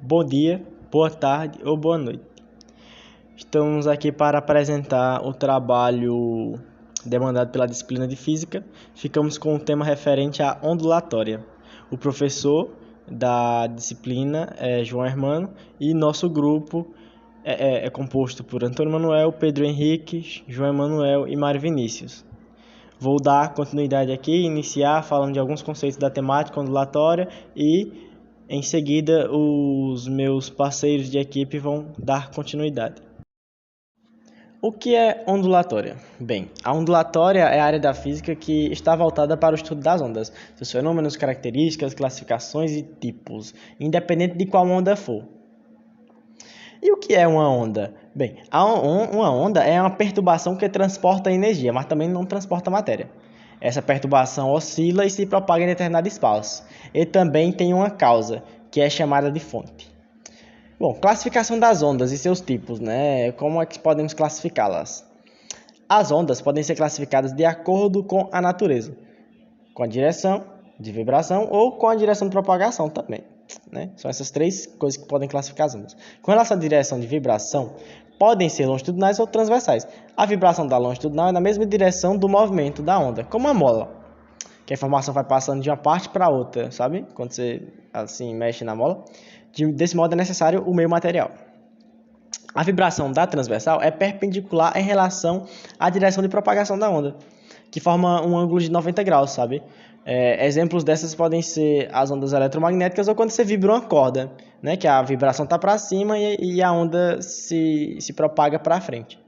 bom dia, boa tarde ou boa noite. Estamos aqui para apresentar o trabalho demandado pela disciplina de Física. Ficamos com o tema referente à ondulatória. O professor da disciplina é João Hermano e nosso grupo é composto por Antônio Manuel, Pedro Henrique, João Emanuel e Mário Vinícius. Vou dar continuidade aqui, iniciar falando de alguns conceitos da temática ondulatória e, em seguida, os meus parceiros de equipe vão dar continuidade. O que é ondulatória? Bem, a ondulatória é a área da física que está voltada para o estudo das ondas, seus fenômenos, características, classificações e tipos, independente de qual onda for. E o que é uma onda? Bem, uma onda é uma perturbação que transporta energia, mas também não transporta matéria. Essa perturbação oscila e se propaga em determinado espaço. E também tem uma causa, que é chamada de fonte. Bom, classificação das ondas e seus tipos, né? Como é que podemos classificá-las? As ondas podem ser classificadas de acordo com a natureza, com a direção de vibração ou com a direção de propagação também, né? São essas três coisas que podem classificar as ondas. Com relação à direção de vibração, podem ser longitudinais ou transversais. A vibração da longitudinal é na mesma direção do movimento da onda, como a mola, que a informação vai passando de uma parte para outra, sabe? Quando você assim mexe na mola. Desse modo é necessário o meio material. A vibração da transversal é perpendicular em relação à direção de propagação da onda, que forma um ângulo de 90 graus, sabe? Exemplos dessas podem ser as ondas eletromagnéticas ou quando você vibra uma corda, né? Que a vibração está para cima e a onda se propaga para frente.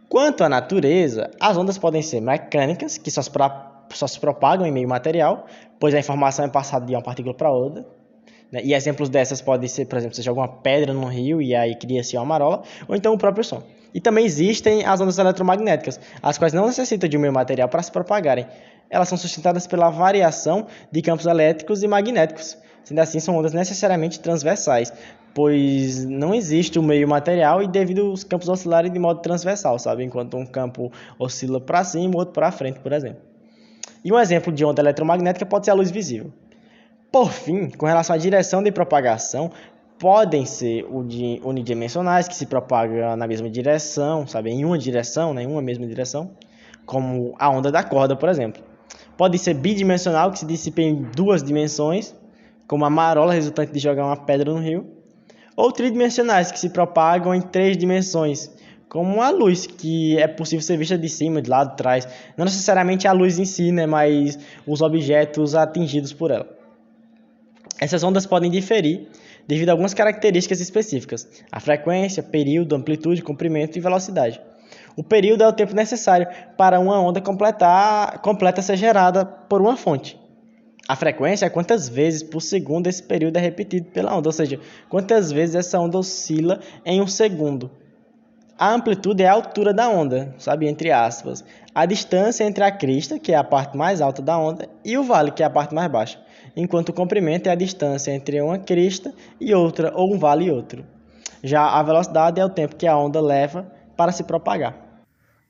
Quanto à natureza, as ondas podem ser mecânicas, que só se propagam em meio material, pois a informação é passada de uma partícula para outra. E exemplos dessas podem ser, por exemplo, você joga uma pedra no rio e aí cria-se uma marola, ou então o próprio som. E também existem as ondas eletromagnéticas, as quais não necessitam de um meio material para se propagarem. Elas são sustentadas pela variação de campos elétricos e magnéticos. Sendo assim, são ondas necessariamente transversais, pois não existe um meio material e devido aos campos oscilarem de modo transversal, sabe? Enquanto um campo oscila para cima, o outro para frente, por exemplo. E um exemplo de onda eletromagnética pode ser a luz visível. Por fim, com relação à direção de propagação, podem ser unidimensionais, que se propagam na mesma direção, sabe? Em uma direção, né? Em uma mesma direção, como a onda da corda, por exemplo. Pode ser bidimensional, que se dissipa em duas dimensões, como a marola resultante de jogar uma pedra no rio. Ou tridimensionais, que se propagam em três dimensões, como a luz, que é possível ser vista de cima, de lado, de trás. Não necessariamente a luz em si, né? Mas os objetos atingidos por ela. Essas ondas podem diferir devido a algumas características específicas: a frequência, período, amplitude, comprimento e velocidade. O período é o tempo necessário para uma onda completa ser gerada por uma fonte. A frequência é quantas vezes por segundo esse período é repetido pela onda, ou seja, quantas vezes essa onda oscila em um segundo. A amplitude é a altura da onda, sabe, entre aspas. A distância entre a crista, que é a parte mais alta da onda, e o vale, que é a parte mais baixa. Enquanto o comprimento é a distância entre uma crista e outra, ou um vale e outro. Já a velocidade é o tempo que a onda leva para se propagar.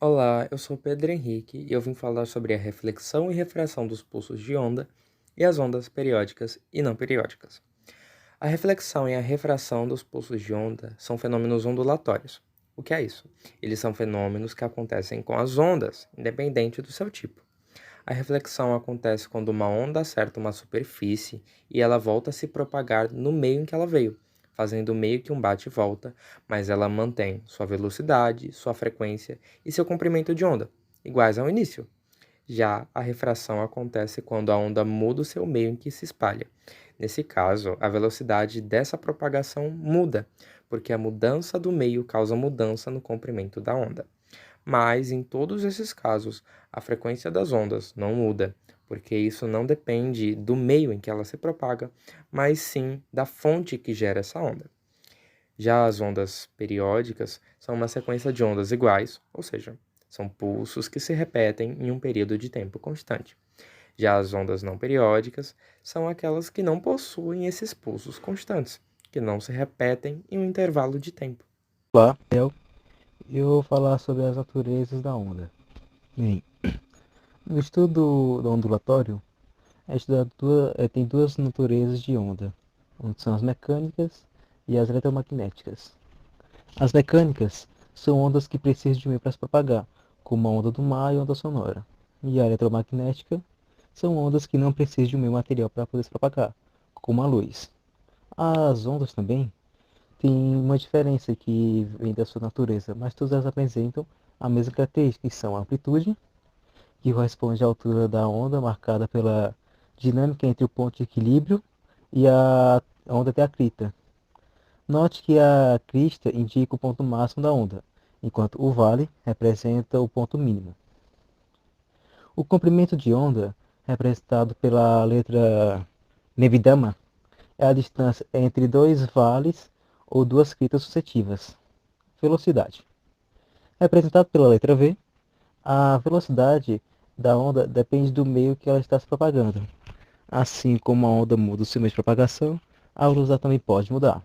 Olá, eu sou Pedro Henrique e eu vim falar sobre a reflexão e refração dos pulsos de onda e as ondas periódicas e não periódicas. A reflexão e a refração dos pulsos de onda são fenômenos ondulatórios. O que é isso? Eles são fenômenos que acontecem com as ondas, independente do seu tipo. A reflexão acontece quando uma onda acerta uma superfície e ela volta a se propagar no meio em que ela veio, fazendo meio que um bate e volta, mas ela mantém sua velocidade, sua frequência e seu comprimento de onda, iguais ao início. Já a refração acontece quando a onda muda o seu meio em que se espalha. Nesse caso, a velocidade dessa propagação muda, porque a mudança do meio causa mudança no comprimento da onda. Mas, em todos esses casos, a frequência das ondas não muda, porque isso não depende do meio em que ela se propaga, mas sim da fonte que gera essa onda. Já as ondas periódicas são uma sequência de ondas iguais, ou seja, são pulsos que se repetem em um período de tempo constante. Já as ondas não periódicas são aquelas que não possuem esses pulsos constantes, que não se repetem em um intervalo de tempo. Olá, eu vou falar sobre as naturezas da onda. Bem, no estudo do ondulatório, tem duas naturezas de onda, onde são as mecânicas e as eletromagnéticas. As mecânicas são ondas que precisam de meio para se propagar, como a onda do mar e a onda sonora. E a eletromagnética são ondas que não precisam de um meio material para poder se propagar, como a luz. As ondas também têm uma diferença que vem da sua natureza, mas todas elas apresentam a mesma característica, que são a amplitude, que corresponde à altura da onda, marcada pela dinâmica entre o ponto de equilíbrio e a onda teacrita. Note que a crista indica o ponto máximo da onda, enquanto o vale representa o ponto mínimo. O comprimento de onda, representado pela letra Nevidama, é a distância entre dois vales ou duas cristas sucessivas. Velocidade. Representado pela letra V, a velocidade da onda depende do meio que ela está se propagando. Assim como a onda muda o seu meio de propagação, a velocidade também pode mudar.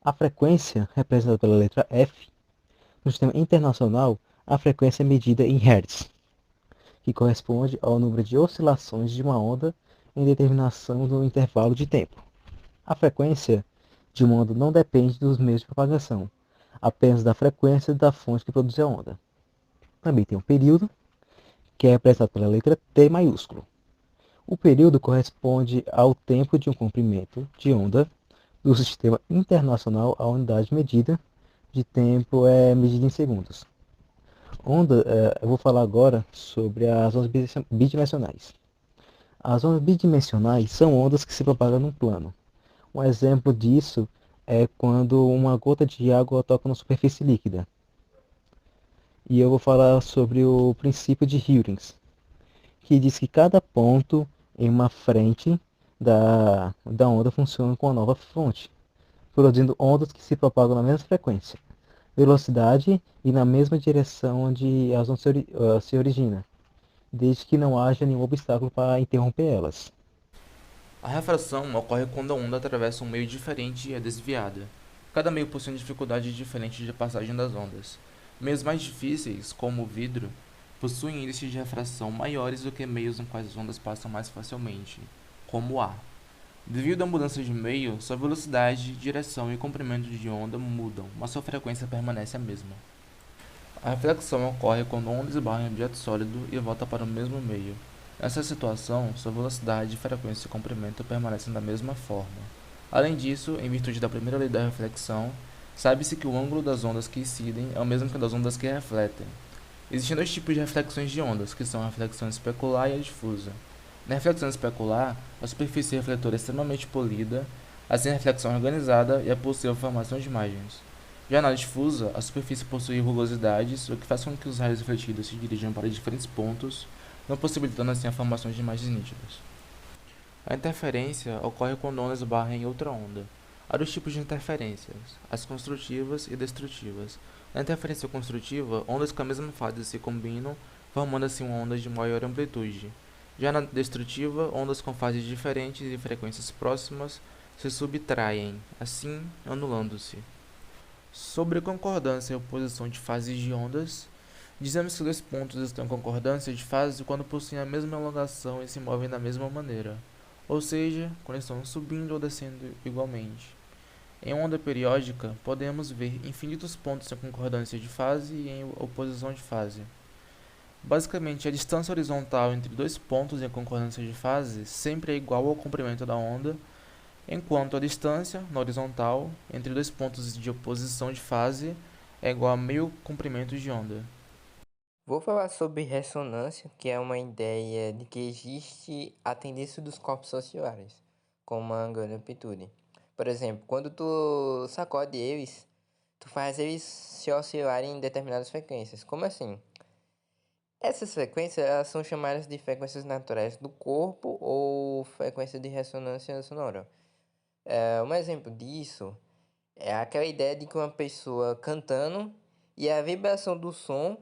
A frequência, representada pela letra F, no sistema internacional, a frequência é medida em Hz, que corresponde ao número de oscilações de uma onda em determinação do intervalo de tempo. A frequência de uma onda não depende dos meios de propagação, apenas da frequência da fonte que produz a onda. Também tem o período, que é representado pela letra T maiúsculo. O período corresponde ao tempo de um comprimento de onda do sistema internacional. A unidade medida de tempo é medida em segundos. Eu vou falar agora sobre as ondas bidimensionais. As ondas bidimensionais são ondas que se propagam num plano. Um exemplo disso é quando uma gota de água toca na superfície líquida. E eu vou falar sobre o princípio de Huygens, que diz que cada ponto em uma frente da onda funciona com a nova fonte, produzindo ondas que se propagam na mesma frequência, velocidade e na mesma direção onde as ondas se originam, desde que não haja nenhum obstáculo para interromper elas. A refração ocorre quando a onda atravessa um meio diferente e é desviada. Cada meio possui uma dificuldade diferente de passagem das ondas. Meios mais difíceis, como o vidro, possuem índices de refração maiores do que meios em quais as ondas passam mais facilmente, como o ar. Devido à mudança de meio, sua velocidade, direção e comprimento de onda mudam, mas sua frequência permanece a mesma. A reflexão ocorre quando a onda esbarra em um objeto sólido e volta para o mesmo meio. Nessa situação, sua velocidade, frequência e comprimento permanecem da mesma forma. Além disso, em virtude da primeira lei da reflexão, sabe-se que o ângulo das ondas que incidem é o mesmo que o das ondas que refletem. Existem dois tipos de reflexões de ondas, que são a reflexão especular e a difusa. Na reflexão especular, a superfície refletora é extremamente polida, assim a reflexão é organizada e é possível a formação de imagens. Já na difusa, a superfície possui rugosidades, o que faz com que os raios refletidos se dirijam para diferentes pontos, não possibilitando assim a formação de imagens nítidas. A interferência ocorre quando ondas barram em outra onda. Há dois tipos de interferências, as construtivas e destrutivas. Na interferência construtiva, ondas com a mesma fase se combinam, formando assim uma onda de maior amplitude. Já na destrutiva, ondas com fases diferentes e frequências próximas se subtraem, assim anulando-se. Sobre concordância e oposição de fases de ondas, dizemos que dois pontos estão em concordância de fase quando possuem a mesma elongação e se movem da mesma maneira, ou seja, quando estão subindo ou descendo igualmente. Em onda periódica, podemos ver infinitos pontos em concordância de fase e em oposição de fase. Basicamente, a distância horizontal entre dois pontos em concordância de fase sempre é igual ao comprimento da onda, enquanto a distância, na horizontal, entre dois pontos de oposição de fase é igual a meio comprimento de onda. Vou falar sobre ressonância, que é uma ideia de que existe a tendência dos corpos oscilares, como a grande amplitude. Por exemplo, quando tu sacode eles, tu faz eles se oscilarem em determinadas frequências. Como assim? Essas frequências elas são chamadas de frequências naturais do corpo ou frequência de ressonância sonora. Um exemplo disso é aquela ideia de que uma pessoa cantando e a vibração do som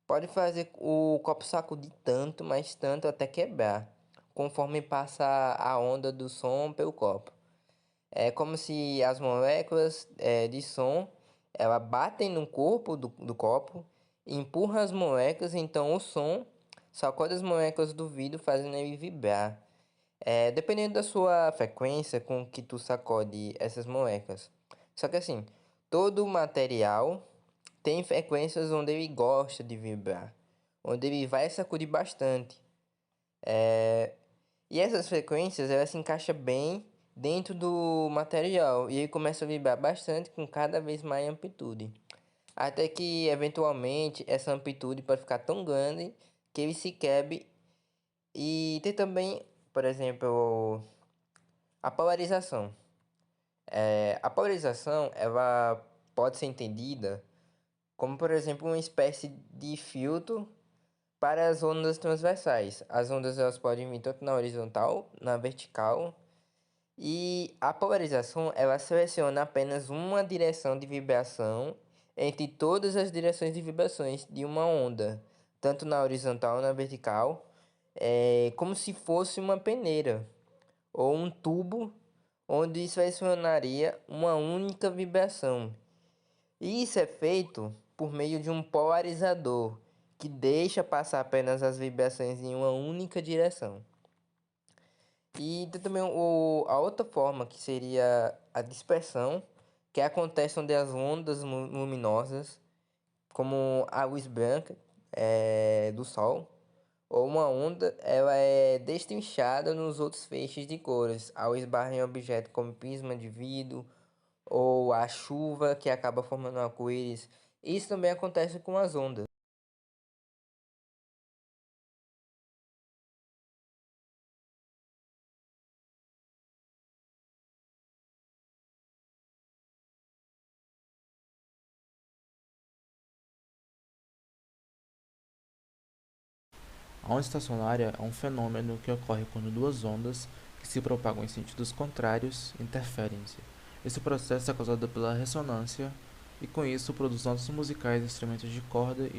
pode fazer o copo sacudir tanto, mas tanto até quebrar, conforme passa a onda do som pelo copo. É como se as moléculas de som ela batem no corpo do copo, empurram as moléculas, então o som sacode as moléculas do vidro, fazendo ele vibrar. Dependendo da sua frequência com que tu sacode essas moléculas. Só que assim, todo material tem frequências onde ele gosta de vibrar, onde ele vai sacudir bastante. E essas frequências, elas se encaixam bem dentro do material e ele começa a vibrar bastante com cada vez mais amplitude. Até que, eventualmente, essa amplitude pode ficar tão grande que ele se quebre. E tem também, por exemplo, a polarização. A polarização, ela pode ser entendida como, por exemplo, uma espécie de filtro para as ondas transversais. As ondas elas podem vir tanto na horizontal, na vertical, e a polarização ela seleciona apenas uma direção de vibração entre todas as direções de vibrações de uma onda, tanto na horizontal ou na vertical, como se fosse uma peneira ou um tubo onde selecionaria uma única vibração. E isso é feito por meio de um polarizador que deixa passar apenas as vibrações em uma única direção. E tem também a outra forma, que seria a dispersão, que acontece onde as ondas luminosas, como a luz branca do Sol, ou uma onda, ela é destrinchada nos outros feixes de cores, ao esbarrar em objetos como prisma de vidro, ou a chuva, que acaba formando um arco-íris. Isso também acontece com as ondas. A onda estacionária é um fenômeno que ocorre quando duas ondas, que se propagam em sentidos contrários, interferem-se. Esse processo é causado pela ressonância e, com isso, produz notas musicais em instrumentos de corda e